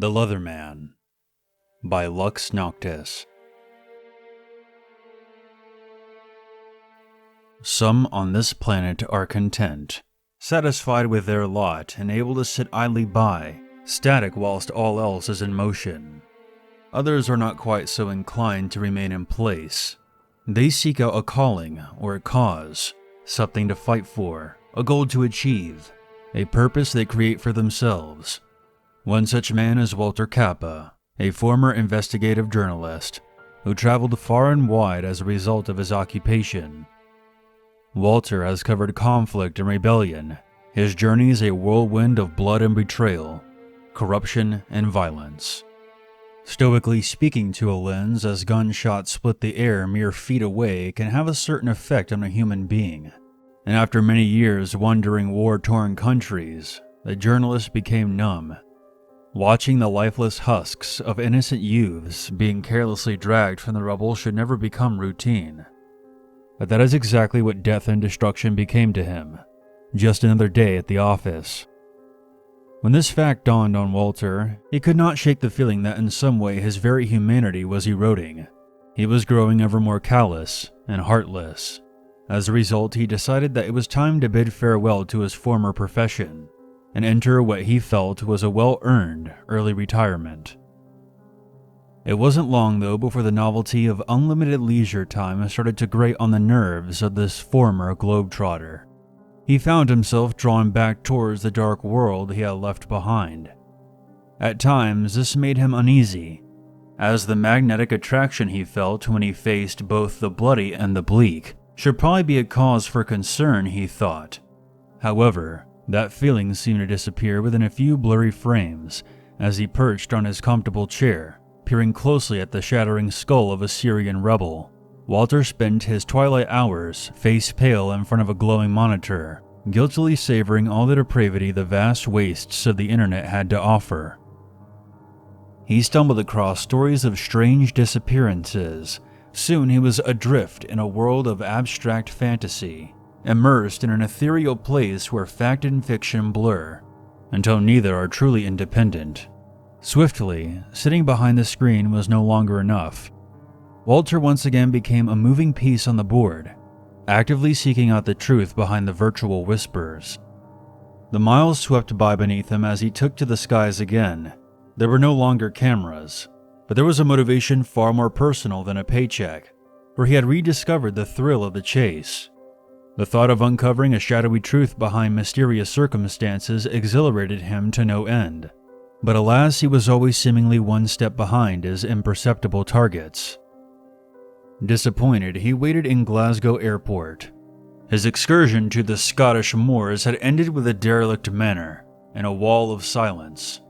The Leatherman by Noctis. Some on this planet are content, satisfied with their lot and able to sit idly by, static whilst all else is in motion. Others are not quite so inclined to remain in place. They seek out a calling or a cause, something to fight for, a goal to achieve, a purpose they create for themselves. One such man is Walter Kappa, a former investigative journalist who traveled far and wide as a result of his occupation. Walter has covered conflict and rebellion. His journey is a whirlwind of blood and betrayal, corruption and violence. Stoically speaking to a lens as gunshots split the air mere feet away can have a certain effect on a human being. And after many years wandering war-torn countries, the journalist became numb. Watching the lifeless husks of innocent youths being carelessly dragged from the rubble should never become routine. But that is exactly what death and destruction became to him. Just another day at the office. When this fact dawned on Walter, he could not shake the feeling that in some way his very humanity was eroding. He was growing ever more callous and heartless. As a result, he decided that it was time to bid farewell to his former profession and enter what he felt was a well-earned early retirement. It wasn't long, though, before the novelty of unlimited leisure time started to grate on the nerves of this former globetrotter. He found himself drawn back towards the dark world he had left behind. At times, this made him uneasy, as the magnetic attraction he felt when he faced both the bloody and the bleak should probably be a cause for concern, he thought. However, that feeling seemed to disappear within a few blurry frames as he perched on his comfortable chair, peering closely at the shattering skull of a Syrian rebel. Walter spent his twilight hours, face pale in front of a glowing monitor, guiltily savoring all the depravity the vast wastes of the internet had to offer. He stumbled across stories of strange disappearances. Soon he was adrift in a world of abstract fantasy, immersed in an ethereal place where fact and fiction blur, until neither are truly independent. Swiftly, sitting behind the screen was no longer enough. Walter once again became a moving piece on the board, actively seeking out the truth behind the virtual whispers. The miles swept by beneath him as he took to the skies again. There were no longer cameras, but there was a motivation far more personal than a paycheck, where he had rediscovered the thrill of the chase. The thought of uncovering a shadowy truth behind mysterious circumstances exhilarated him to no end. But alas, he was always seemingly one step behind his imperceptible targets. Disappointed, he waited in Glasgow airport. His excursion to the Scottish moors had ended with a derelict manner and a wall of silence.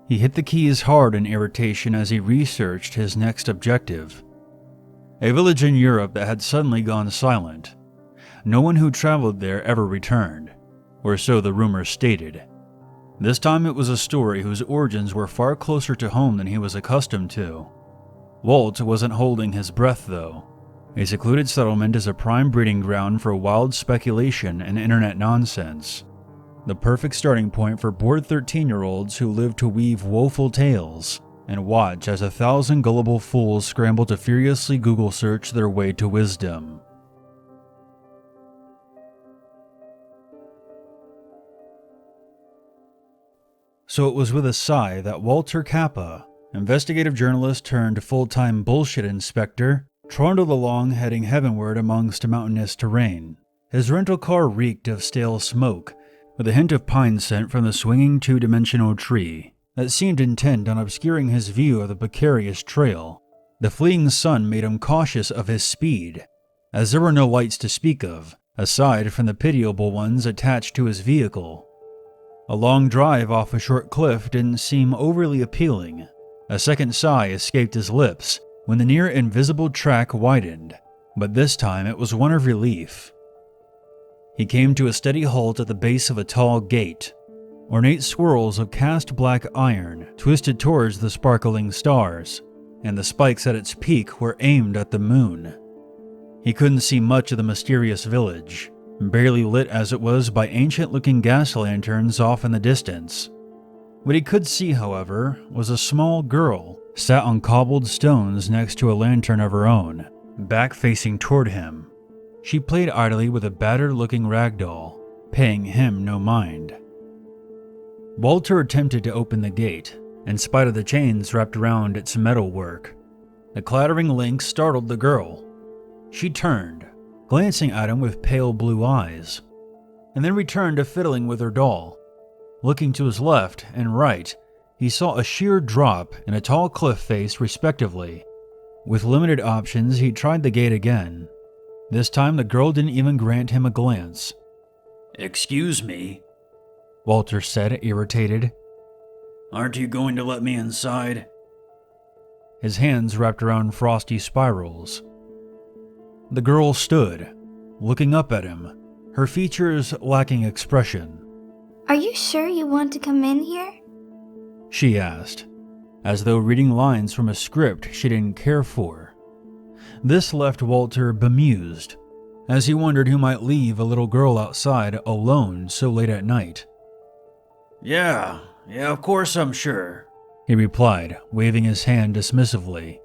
He hit the keys hard in irritation as he researched his next objective. A village in Europe that had suddenly gone silent. No one who traveled there ever returned, or so the rumors stated. This time it was a story whose origins were far closer to home than he was accustomed to. Walt wasn't holding his breath, though. A secluded settlement is a prime breeding ground for wild speculation and internet nonsense. The perfect starting point for bored 13-year-olds who live to weave woeful tales and watch as 1,000 gullible fools scramble to furiously Google search their way to wisdom. So it was with a sigh that Walter Kappa, investigative journalist turned full-time bullshit inspector, trundled along heading heavenward amongst mountainous terrain. His rental car reeked of stale smoke, with a hint of pine scent from the swinging two-dimensional tree that seemed intent on obscuring his view of the precarious trail. The fleeing sun made him cautious of his speed, as there were no lights to speak of, aside from the pitiable ones attached to his vehicle. A long drive off a short cliff didn't seem overly appealing. A second sigh escaped his lips when the near invisible track widened, but this time it was one of relief. He came to a steady halt at the base of a tall gate. Ornate swirls of cast black iron twisted towards the sparkling stars, and the spikes at its peak were aimed at the moon. He couldn't see much of the mysterious village, barely lit as it was by ancient-looking gas lanterns off in the distance. What he could see, however, was a small girl sat on cobbled stones next to a lantern of her own, back facing toward him. She played idly with a battered-looking rag doll, paying him no mind. Walter attempted to open the gate, in spite of the chains wrapped around its metalwork. The clattering links startled the girl. She turned, glancing at him with pale blue eyes, and then returned to fiddling with her doll. Looking to his left and right, he saw a sheer drop and a tall cliff face respectively. With limited options, he tried the gate again. This time the girl didn't even grant him a glance. "Excuse me," Walter said, irritated. "Aren't you going to let me inside?" His hands wrapped around frosty spirals. The girl stood, looking up at him, her features lacking expression. "Are you sure you want to come in here?" She asked, as though reading lines from a script she didn't care for. This left Walter bemused, as he wondered who might leave a little girl outside alone so late at night. Yeah, of course I'm sure," he replied, waving his hand dismissively.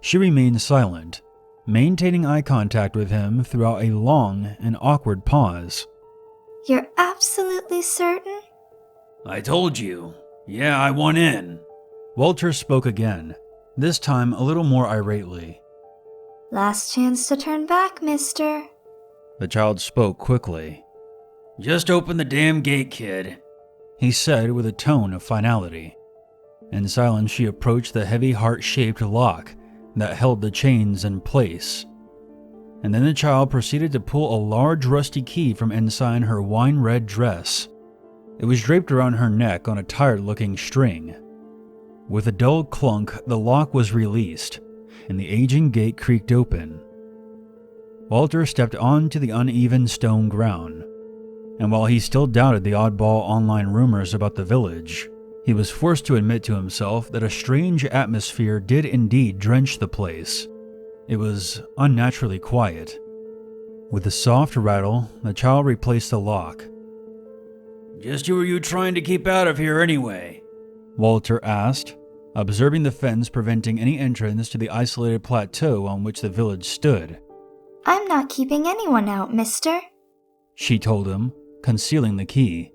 She remained silent, maintaining eye contact with him throughout a long and awkward pause. "You're absolutely certain?" "I told you. Yeah, I want in." Walter spoke again, this time a little more irately. "Last chance to turn back, mister." The child spoke quickly. "Just open the damn gate, kid," he said with a tone of finality. In silence, she approached the heavy heart-shaped lock that held the chains in place. And then the child proceeded to pull a large rusty key from inside her wine-red dress. It was draped around her neck on a tired-looking string. With a dull clunk, the lock was released, and the aging gate creaked open. Walter stepped onto the uneven stone ground, and while he still doubted the oddball online rumors about the village, he was forced to admit to himself that a strange atmosphere did indeed drench the place. It was unnaturally quiet. With a soft rattle, the child replaced the lock. "Just who are you trying to keep out of here anyway?" Walter asked, observing the fence preventing any entrance to the isolated plateau on which the village stood. "I'm not keeping anyone out, mister," she told him, concealing the key.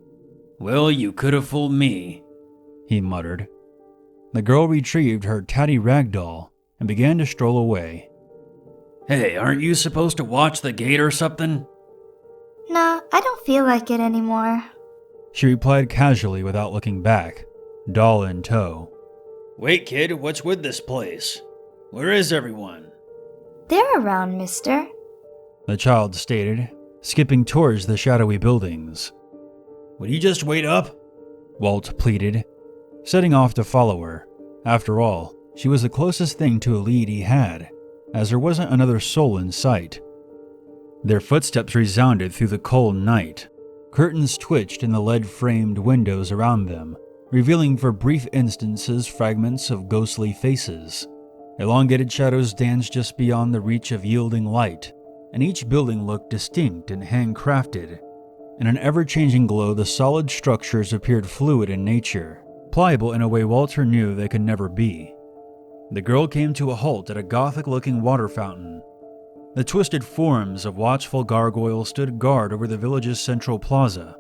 "Well, you could have fooled me," he muttered. The girl retrieved her tatty rag doll and began to stroll away. "Hey, aren't you supposed to watch the gate or something?" "Nah, I don't feel like it anymore." She replied casually without looking back, doll in tow. "Wait, kid, what's with this place? Where is everyone?" "They're around, mister." The child stated, skipping towards the shadowy buildings. "Would you just wait up?" Walt pleaded, setting off to follow her. After all, she was the closest thing to a lead he had, as there wasn't another soul in sight. Their footsteps resounded through the cold night. Curtains twitched in the lead-framed windows around them, revealing for brief instances fragments of ghostly faces. Elongated shadows danced just beyond the reach of yielding light, and each building looked distinct and handcrafted. In an ever-changing glow, the solid structures appeared fluid in nature, pliable in a way Walter knew they could never be. The girl came to a halt at a gothic-looking water fountain. The twisted forms of watchful gargoyles stood guard over the village's central plaza.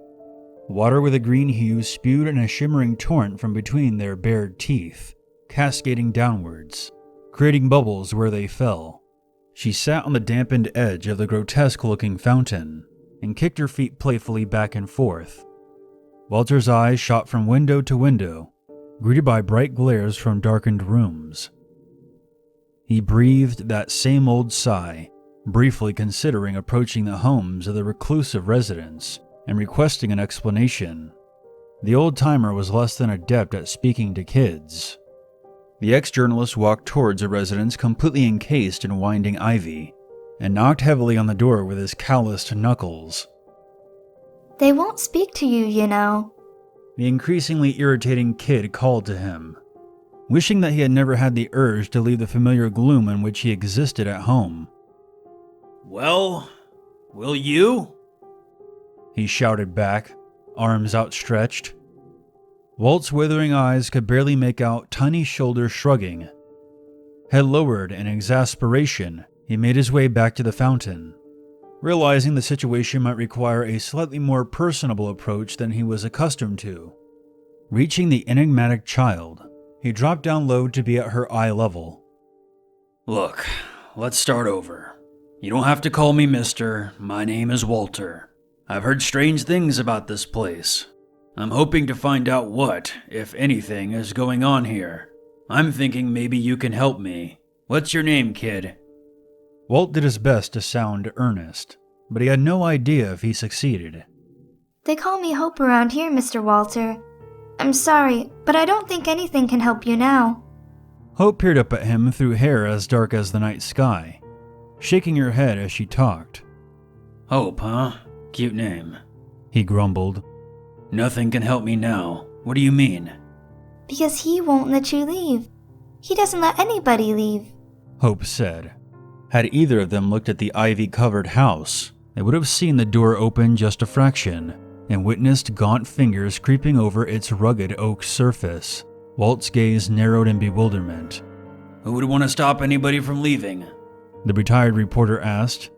Water with a green hue spewed in a shimmering torrent from between their bared teeth, cascading downwards, creating bubbles where they fell. She sat on the dampened edge of the grotesque-looking fountain and kicked her feet playfully back and forth. Walter's eyes shot from window to window, greeted by bright glares from darkened rooms. He breathed that same old sigh, briefly considering approaching the homes of the reclusive residents and requesting an explanation. The old-timer was less than adept at speaking to kids. The ex-journalist walked towards a residence completely encased in winding ivy and knocked heavily on the door with his calloused knuckles. "They won't speak to you, you know." The increasingly irritating kid called to him, wishing that he had never had the urge to leave the familiar gloom in which he existed at home. "Well, will you?" He shouted back, arms outstretched. Walt's withering eyes could barely make out tiny shoulders shrugging. Head lowered in exasperation, he made his way back to the fountain. Realizing the situation might require a slightly more personable approach than he was accustomed to. Reaching the enigmatic child, he dropped down low to be at her eye level. Look, let's start over. You don't have to call me Mister. My name is Walter. I've heard strange things about this place. I'm hoping to find out what, if anything, is going on here. I'm thinking maybe you can help me. What's your name, kid? Walt did his best to sound earnest, but he had no idea if he succeeded. They call me Hope around here, Mr. Walter. I'm sorry, but I don't think anything can help you now. Hope peered up at him through hair as dark as the night sky, shaking her head as she talked. Hope, huh? Cute name. He grumbled. Nothing can help me now. What do you mean? Because he won't let you leave. He doesn't let anybody leave, Hope said. Had either of them looked at the ivy-covered house, they would have seen the door open just a fraction and witnessed gaunt fingers creeping over its rugged oak surface. Walt's gaze narrowed in bewilderment. Who would want to stop anybody from leaving? The retired reporter asked.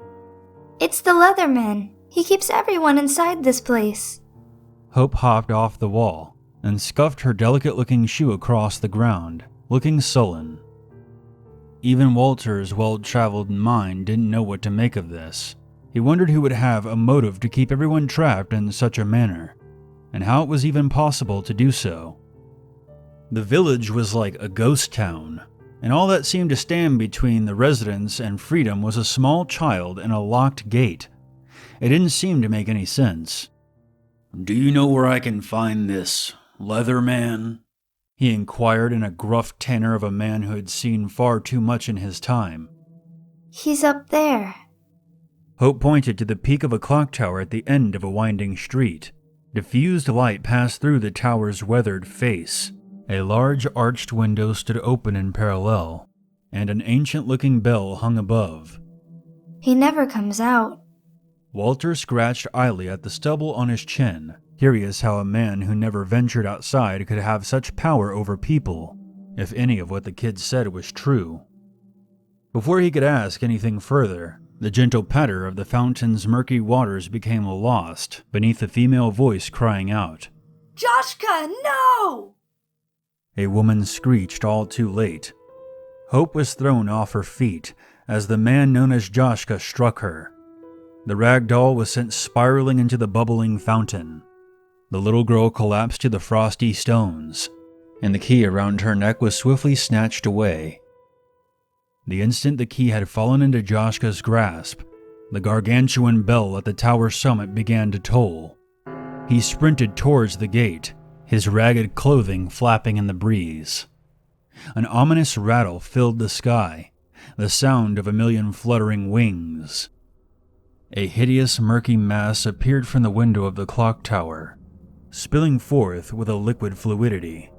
It's the Leatherman. He keeps everyone inside this place. Hope hopped off the wall and scuffed her delicate-looking shoe across the ground, looking sullen. Even Walter's well-traveled mind didn't know what to make of this. He wondered who would have a motive to keep everyone trapped in such a manner, and how it was even possible to do so. The village was like a ghost town, and all that seemed to stand between the residents and freedom was a small child and a locked gate. It didn't seem to make any sense. Do you know where I can find this Leatherman? He inquired in a gruff tenor of a man who had seen far too much in his time. He's up there. Hope pointed to the peak of a clock tower at the end of a winding street. Diffused light passed through the tower's weathered face. A large arched window stood open in parallel, and an ancient-looking bell hung above. He never comes out. Walter scratched idly at the stubble on his chin, curious how a man who never ventured outside could have such power over people, if any of what the kid said was true. Before he could ask anything further, the gentle patter of the fountain's murky waters became lost beneath a female voice crying out, Joshka, no! A woman screeched all too late. Hope was thrown off her feet as the man known as Joshka struck her. The rag doll was sent spiraling into the bubbling fountain. The little girl collapsed to the frosty stones, and the key around her neck was swiftly snatched away. The instant the key had fallen into Joshka's grasp, the gargantuan bell at the tower summit began to toll. He sprinted towards the gate, his ragged clothing flapping in the breeze. An ominous rattle filled the sky, the sound of a million fluttering wings. A hideous murky mass appeared from the window of the clock tower, spilling forth with a liquid fluidity.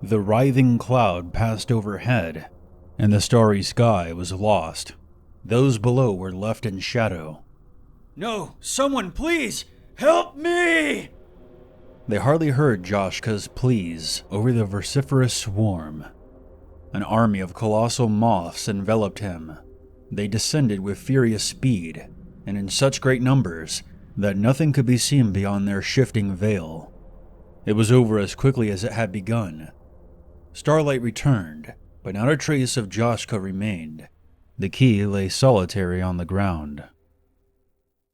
The writhing cloud passed overhead, and the starry sky was lost. Those below were left in shadow. No, someone please, help me! They hardly heard Joshka's pleas over the vociferous swarm. An army of colossal moths enveloped him. They descended with furious speed, and in such great numbers that nothing could be seen beyond their shifting veil. It was over as quickly as it had begun. Starlight returned, but not a trace of Joshka remained. The key lay solitary on the ground.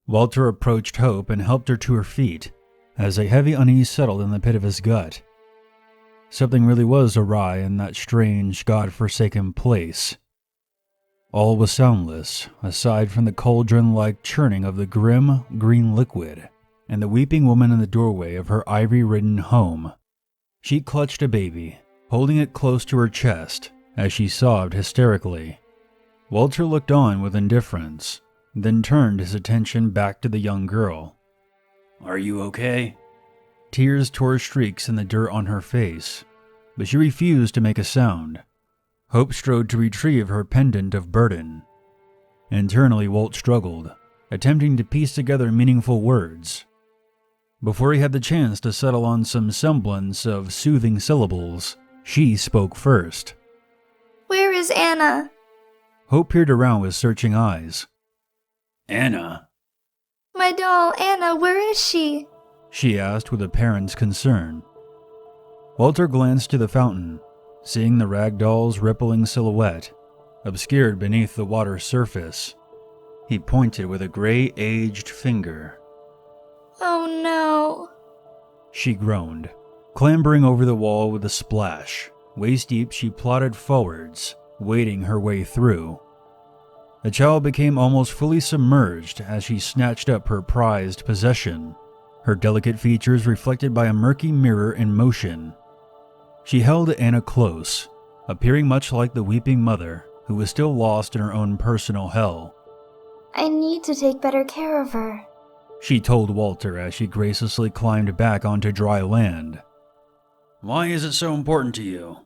Walter approached Hope and helped her to her feet, as a heavy unease settled in the pit of his gut. Something really was awry in that strange, God-forsaken place. All was soundless, aside from the cauldron-like churning of the grim, green liquid, and the weeping woman in the doorway of her ivy-ridden home. She clutched a baby, holding it close to her chest, as she sobbed hysterically. Walter looked on with indifference, then turned his attention back to the young girl. Are you okay? Tears tore streaks in the dirt on her face, but she refused to make a sound. Hope strode to retrieve her pendant of burden. Internally, Walt struggled, attempting to piece together meaningful words. Before he had the chance to settle on some semblance of soothing syllables, she spoke first. Where is Anna? Hope peered around with searching eyes. Anna? My doll, Anna, where is she? She asked with apparent concern. Walter glanced to the fountain, seeing the rag doll's rippling silhouette, obscured beneath the water's surface. He pointed with a gray, aged finger. Oh no. She groaned, clambering over the wall with a splash. Waist deep, she plodded forwards, wading her way through. The child became almost fully submerged as she snatched up her prized possession, her delicate features reflected by a murky mirror in motion. She held Anna close, appearing much like the weeping mother who was still lost in her own personal hell. I need to take better care of her, she told Walter as she graciously climbed back onto dry land. Why is it so important to you?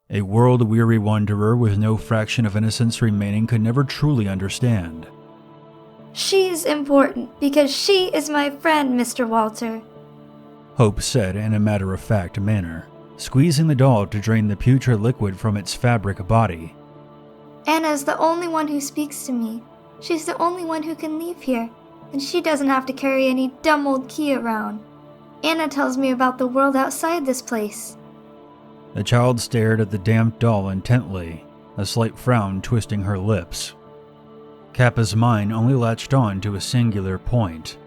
A world-weary wanderer with no fraction of innocence remaining could never truly understand. She's important because she is my friend, Mr. Walter, Hope said in a matter-of-fact manner, squeezing the doll to drain the putrid liquid from its fabric body. Anna's the only one who speaks to me. She's the only one who can leave here, and she doesn't have to carry any dumb old key around. Anna tells me about the world outside this place. The child stared at the damp doll intently, a slight frown twisting her lips. Kappa's mind only latched on to a singular point.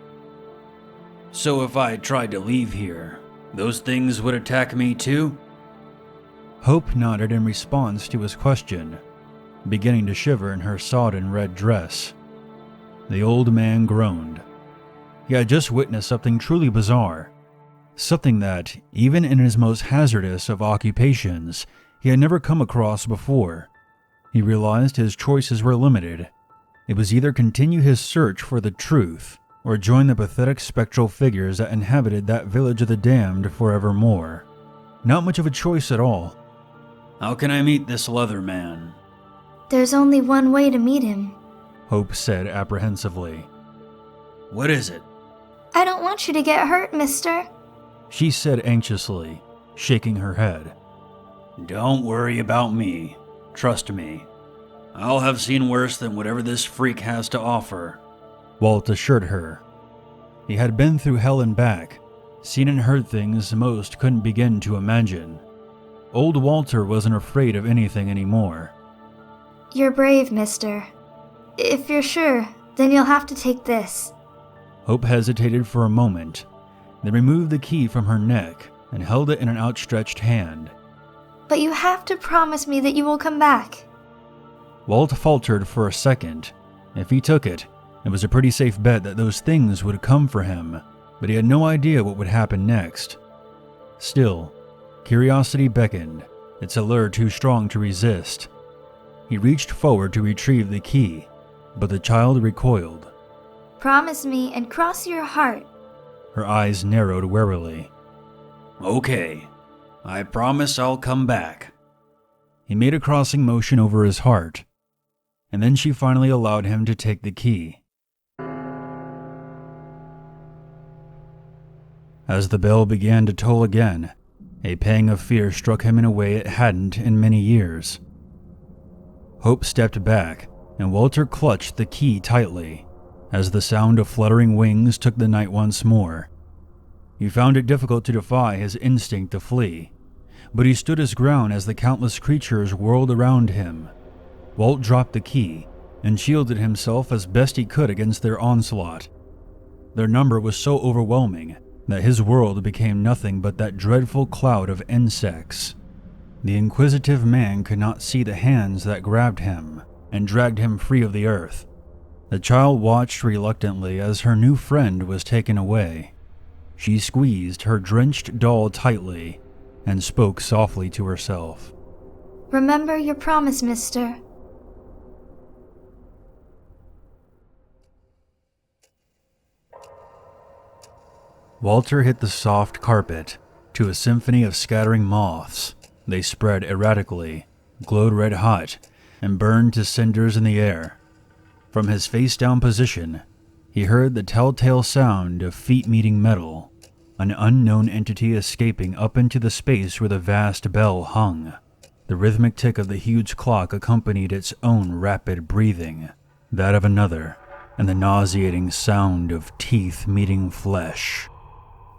So if I tried to leave here, those things would attack me too? Hope nodded in response to his question, beginning to shiver in her sodden red dress. The old man groaned. He had just witnessed something truly bizarre. Something that, even in his most hazardous of occupations, he had never come across before. He realized his choices were limited. It was either continue his search for the truth, or join the pathetic spectral figures that inhabited that village of the damned forevermore. Not much of a choice at all. How can I meet this leather man? There's only one way to meet him. Hope said apprehensively. What is it? I don't want you to get hurt, mister. She said anxiously, shaking her head. Don't worry about me. Trust me. I'll have seen worse than whatever this freak has to offer. Walt assured her. He had been through hell and back, seen and heard things most couldn't begin to imagine. Old Walter wasn't afraid of anything anymore. You're brave, mister. If you're sure, then you'll have to take this. Hope hesitated for a moment, then removed the key from her neck and held it in an outstretched hand. But you have to promise me that you will come back. Walt faltered for a second. If he took it, it was a pretty safe bet that those things would come for him, but he had no idea what would happen next. Still, curiosity beckoned, its allure too strong to resist. He reached forward to retrieve the key, but the child recoiled. Promise me and cross your heart. Her eyes narrowed warily. Okay. I promise I'll come back. He made a crossing motion over his heart, and then she finally allowed him to take the key. As the bell began to toll again, a pang of fear struck him in a way it hadn't in many years. Hope stepped back, and Walter clutched the key tightly, as the sound of fluttering wings took the night once more. He found it difficult to defy his instinct to flee, but he stood his ground as the countless creatures whirled around him. Walt dropped the key and shielded himself as best he could against their onslaught. Their number was so overwhelming that his world became nothing but that dreadful cloud of insects. The inquisitive man could not see the hands that grabbed him and dragged him free of the earth. The child watched reluctantly as her new friend was taken away. She squeezed her drenched doll tightly and spoke softly to herself. Remember your promise, mister. Walter hit the soft carpet to a symphony of scattering moths. They spread erratically, glowed red hot, and burned to cinders in the air. From his face-down position, he heard the telltale sound of feet meeting metal, an unknown entity escaping up into the space where the vast bell hung. The rhythmic tick of the huge clock accompanied its own rapid breathing, that of another, and the nauseating sound of teeth meeting flesh.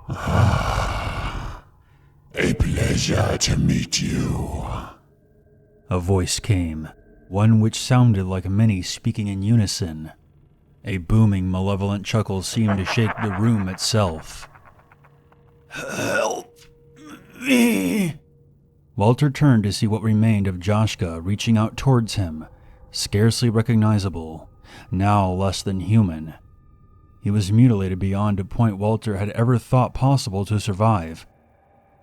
A pleasure to meet you. A voice came, one which sounded like many speaking in unison. A booming, malevolent chuckle seemed to shake the room itself. Help me. Walter turned to see what remained of Joshka reaching out towards him, scarcely recognizable, now less than human. He was mutilated beyond a point Walter had ever thought possible to survive.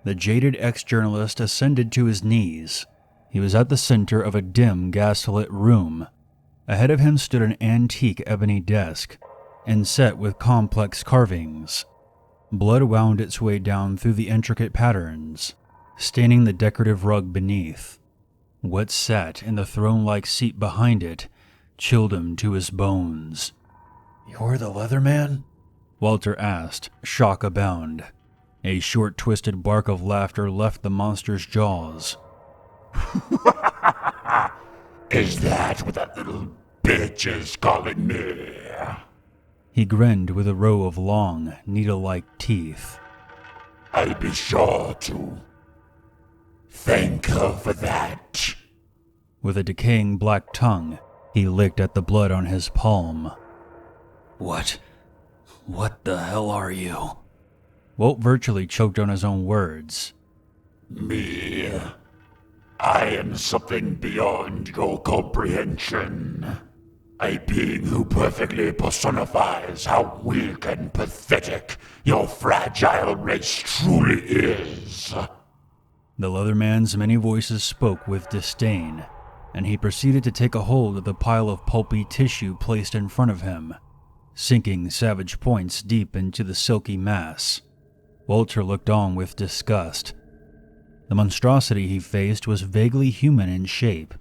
The jaded ex-journalist ascended to his knees. He was at the center of a dim, gaslit room. Ahead of him stood an antique ebony desk, inset with complex carvings. Blood wound its way down through the intricate patterns, staining the decorative rug beneath. What sat in the throne-like seat behind it chilled him to his bones. "You're the Leatherman?" Walter asked, shock abound. A short, twisted bark of laughter left the monster's jaws. Is that what that little bitch is calling me? He grinned with a row of long, needle-like teeth. I'll be sure to thank her for that. With a decaying black tongue, he licked at the blood on his palm. What the hell are you? Walt virtually choked on his own words. Me. I am something beyond your comprehension. A being who perfectly personifies how weak and pathetic your fragile race truly is. The Leatherman's many voices spoke with disdain, and he proceeded to take a hold of the pile of pulpy tissue placed in front of him, sinking savage points deep into the silky mass. Walter looked on with disgust. The monstrosity he faced was vaguely human in shape,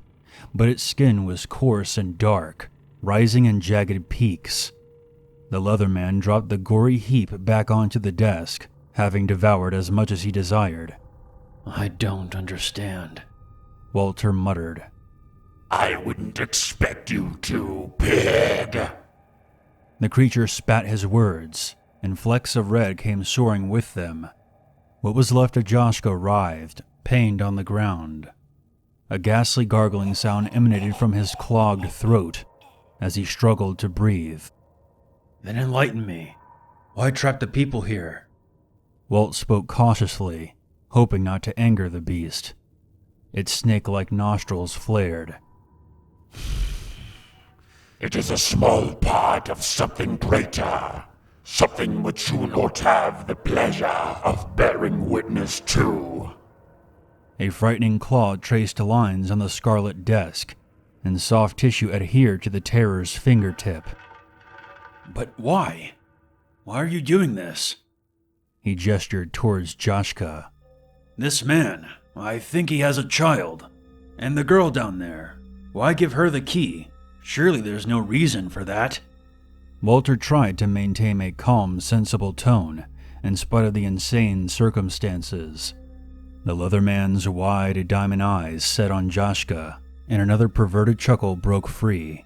but its skin was coarse and dark, rising in jagged peaks. The Leatherman dropped the gory heap back onto the desk, having devoured as much as he desired. "I don't understand," Walter muttered. I wouldn't expect you to, pig. The creature spat his words, and flecks of red came soaring with them. What was left of Joshka writhed, pained on the ground. A ghastly gargling sound emanated from his clogged throat as he struggled to breathe. "Then enlighten me. Why trap the people here?" Walt spoke cautiously, hoping not to anger the beast. Its snake-like nostrils flared. It is a small part of something greater, something which you will not have the pleasure of bearing witness to. A frightening claw traced lines on the scarlet desk, and soft tissue adhered to the terror's fingertip. "But why? Why are you doing this?" He gestured towards Joshka. "This man, I think he has a child. And the girl down there, why give her the key? Surely there's no reason for that." Walter tried to maintain a calm, sensible tone, in spite of the insane circumstances. The Leatherman's wide, diamond eyes set on Joshka, and another perverted chuckle broke free.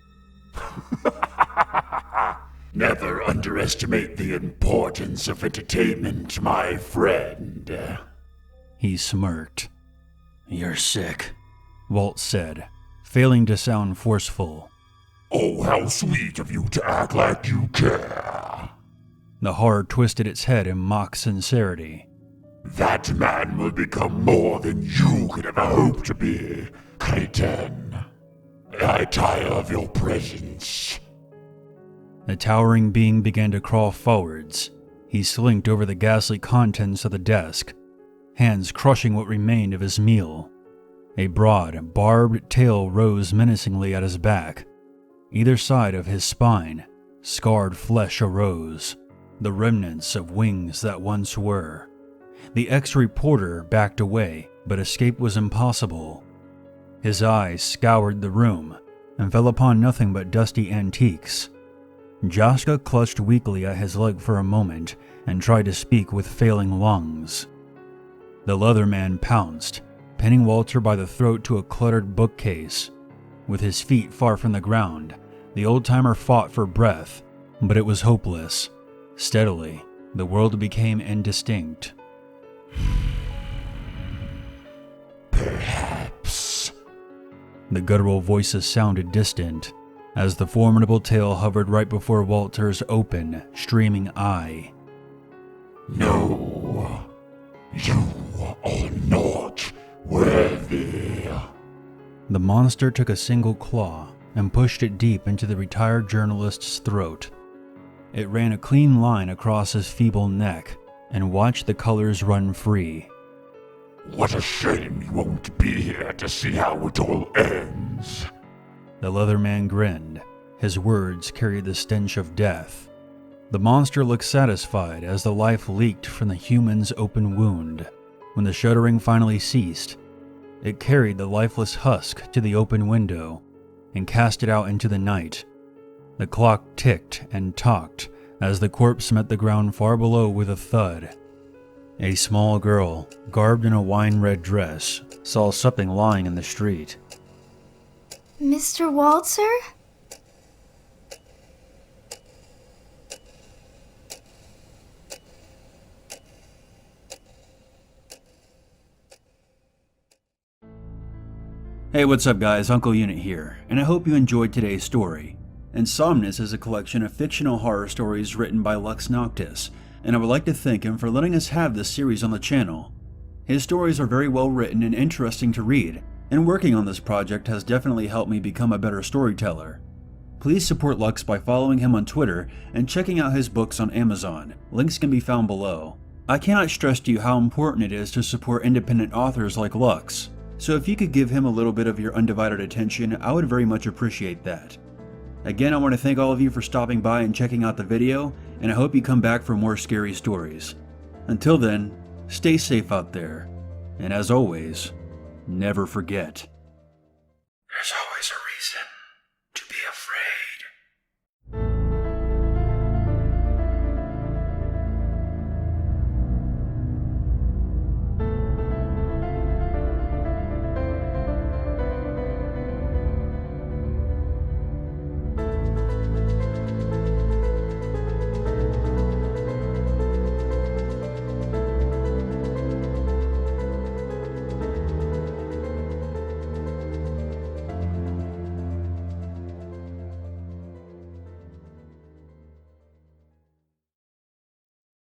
Never underestimate the importance of entertainment, my friend. He smirked. "You're sick," Walt said, failing to sound forceful. Oh, how sweet of you to act like you care. The horror twisted its head in mock sincerity. That man will become more than you could ever hope to be, Cretin. I tire of your presence. The towering being began to crawl forwards. He slinked over the ghastly contents of the desk, hands crushing what remained of his meal. A broad, barbed tail rose menacingly at his back. Either side of his spine, scarred flesh arose, the remnants of wings that once were. The ex-reporter backed away, but escape was impossible. His eyes scoured the room and fell upon nothing but dusty antiques. Joska clutched weakly at his leg for a moment and tried to speak with failing lungs. The leather man pounced, pinning Walter by the throat to a cluttered bookcase. With his feet far from the ground, the old-timer fought for breath, but it was hopeless. Steadily, the world became indistinct. Perhaps. The guttural voices sounded distant, as the formidable tail hovered right before Walter's open, streaming eye. No, you are not worthy. The monster took a single claw and pushed it deep into the retired journalist's throat. It ran a clean line across his feeble neck and watched the colors run free. What a shame you won't be here to see how it all ends. The leather man grinned. His words carried the stench of death. The monster looked satisfied as the life leaked from the human's open wound. When the shuddering finally ceased, it carried the lifeless husk to the open window and cast it out into the night. The clock ticked and talked as the corpse met the ground far below with a thud. A small girl, garbed in a wine-red dress, saw something lying in the street. Mr. Walter? Hey, what's up guys, Uncle Unit here, and I hope you enjoyed today's story. Insomnis is a collection of fictional horror stories written by Noctis, and I would like to thank him for letting us have this series on the channel. His stories are very well written and interesting to read, and working on this project has definitely helped me become a better storyteller. Please support Lux by following him on Twitter and checking out his books on Amazon. Links can be found below. I cannot stress to you how important it is to support independent authors like Lux. So if you could give him a little bit of your undivided attention, I would very much appreciate that. Again, I want to thank all of you for stopping by and checking out the video, and I hope you come back for more scary stories. Until then, stay safe out there, and as always, never forget. There's always a reason to be afraid.